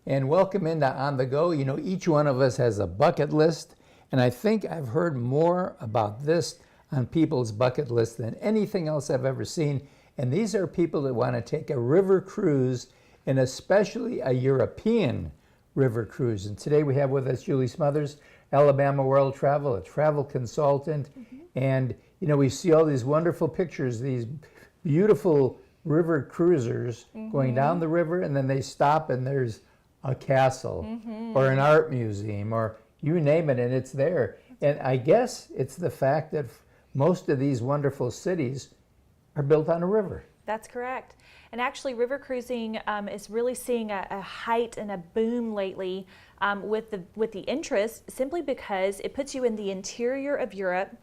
and welcome into On the Go. You know, each one of us has a bucket list, and I think I've heard more about this on people's bucket list than anything else I've ever seen. And these are people that want to take a river cruise, and especially a European river cruise. And today we have with us Julie Smothers, Alabama World Travel, a travel consultant. And, you know, we see all these wonderful pictures, these beautiful river cruisers going down the river, and then they stop and there's a castle or an art museum or you name it, and it's there. And I guess it's the fact that most of these wonderful cities are built on a river. That's correct. And actually, river cruising is really seeing a height and a boom lately with the interest, simply because it puts you in the interior of Europe,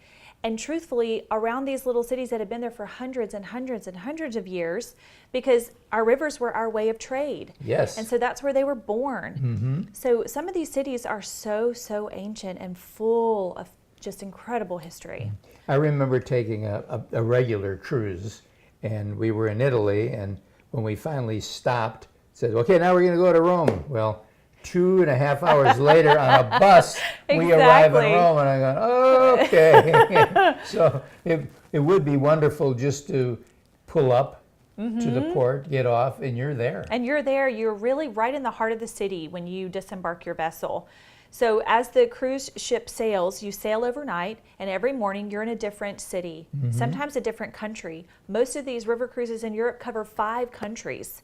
and truthfully, around these little cities that have been there for hundreds and hundreds and hundreds of years, because our rivers were our way of trade. Yes. And so that's where they were born. So some of these cities are so ancient and full of just incredible history. I remember taking a regular cruise, and we were in Italy, and when we finally stopped, it said, okay, now we're going to go to Rome. Well, 2.5 hours later on a bus, we arrive in Rome, and I go, okay. So it would be wonderful just to pull up to the port, get off, and you're there. And you're there. You're really right in the heart of the city when you disembark your vessel. So as the cruise ship sails, you sail overnight, and every morning you're in a different city, sometimes a different country. Most of these river cruises in Europe cover 5 countries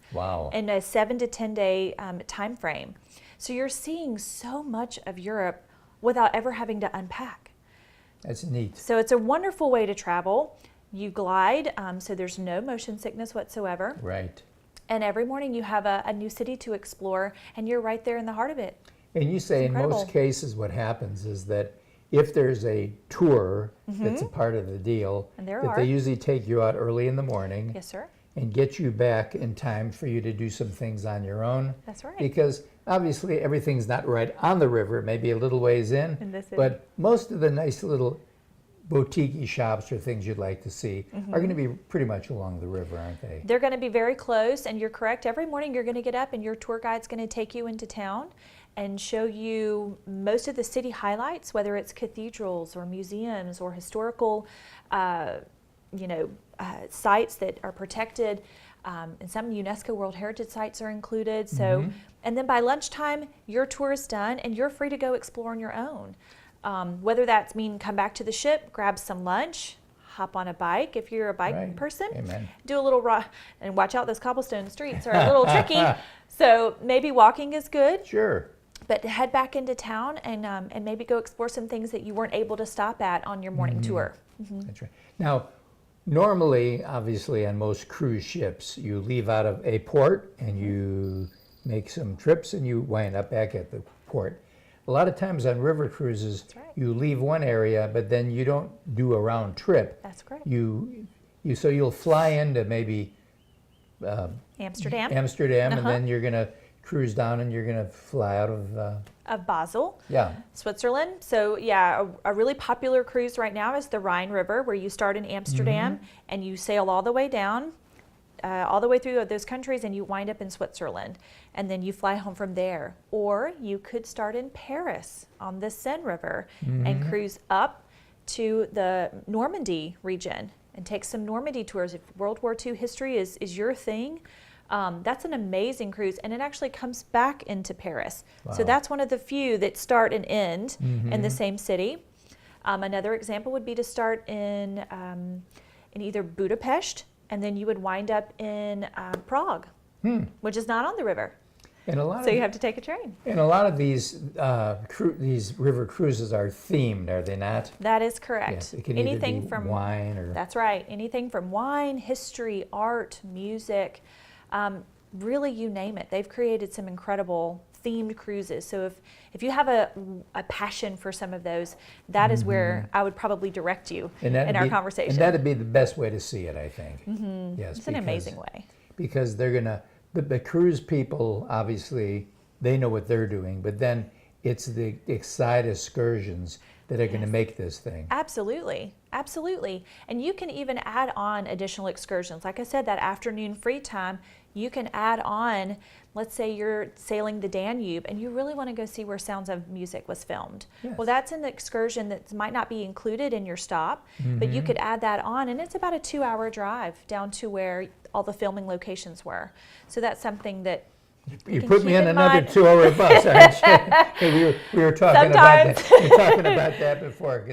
in a 7 to 10 day time frame. So you're seeing so much of Europe without ever having to unpack. That's neat. So it's a wonderful way to travel. You glide, so there's no motion sickness whatsoever. Right. And every morning you have a new city to explore, and you're right there in the heart of it. And you say in most cases what happens is that if there's a tour that's a part of the deal, that they usually take you out early in the morning. Yes, sir. And get you back in time for you to do some things on your own. That's right. Because obviously everything's not right on the river, maybe a little ways in but most of the nice little boutique shops or things you'd like to see are going to be pretty much along the river, aren't they? They're going to be very close, and you're correct. Every morning you're going to get up and your tour guide's going to take you into town and show you most of the city highlights, whether it's cathedrals or museums or historical sites that are protected, and some UNESCO World Heritage sites are included. So, and then by lunchtime, your tour is done and you're free to go explore on your own. Whether that's come back to the ship, grab some lunch, hop on a bike if you're a bike person, do a little and watch out, those cobblestone streets are a little tricky. So maybe walking is good. Sure. But head back into town and maybe go explore some things that you weren't able to stop at on your morning tour. That's right. Now, normally, obviously, on most cruise ships, you leave out of a port and you make some trips and you wind up back at the port. A lot of times on river cruises, you leave one area, but then you don't do a round trip. That's correct. So you'll fly into maybe Amsterdam, and then you're going to cruise down and you're going to fly out of Basel, Switzerland. So a really popular cruise right now is the Rhine River, where you start in Amsterdam and you sail all the way down, all the way through those countries, and you wind up in Switzerland, and then you fly home from there. Or you could start in Paris on the Seine River and cruise up to the Normandy region and take some Normandy tours. If World War II history is your thing, that's an amazing cruise, and it actually comes back into Paris. So that's one of the few that start and end in the same city. Another example would be to start in either Budapest, and then you would wind up in Prague, which is not on the river. And so you have to take a train. And a lot of these river cruises are themed, are they not? That is correct. Yes, it can anything either be from wine or... That's right. Anything from wine, history, art, music, really you name it. They've created some incredible themed cruises. So if you have a passion for some of those, that is where I would probably direct you in our conversation. And that'd be the best way to see it, I think. Yes, it's an amazing way. Because they're going to, the cruise people, obviously, they know what they're doing, but then it's the side excursions that are going to make this thing. Absolutely. Absolutely. And you can even add on additional excursions. Like I said, that afternoon free time, you can add on, let's say you're sailing the Danube and you really want to go see where Sounds of Music was filmed. Yes. Well, that's an excursion that might not be included in your stop, but you could add that on, and it's about a 2-hour drive down to where all the filming locations were. So that's something that you put me in another 2-hour bus, aren't you? we were talking about that. We were talking about that before,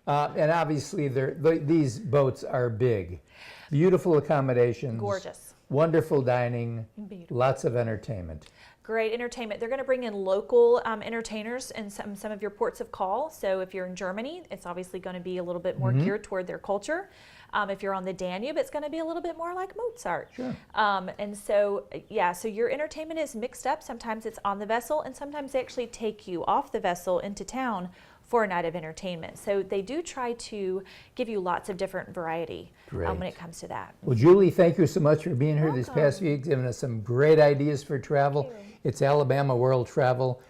and obviously these boats are big, beautiful accommodations, gorgeous, wonderful dining, beautiful. Lots of entertainment. Great entertainment. They're going to bring in local entertainers in some of your ports of call. So if you're in Germany, it's obviously going to be a little bit more geared toward their culture. If you're on the Danube, it's going to be a little bit more like Mozart. Sure. And so, so your entertainment is mixed up. Sometimes it's on the vessel, and sometimes they actually take you off the vessel into town for a night of entertainment. So they do try to give you lots of different variety when it comes to that. Well, Julie, thank you so much for being here this past week, giving us some great ideas for travel. It's Alabama World Travel,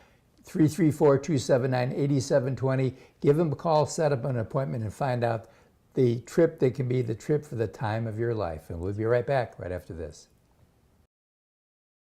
334-279-8720. Give them a call, set up an appointment, and find out the trip that can be the trip for the time of your life. And we'll be right back right after this.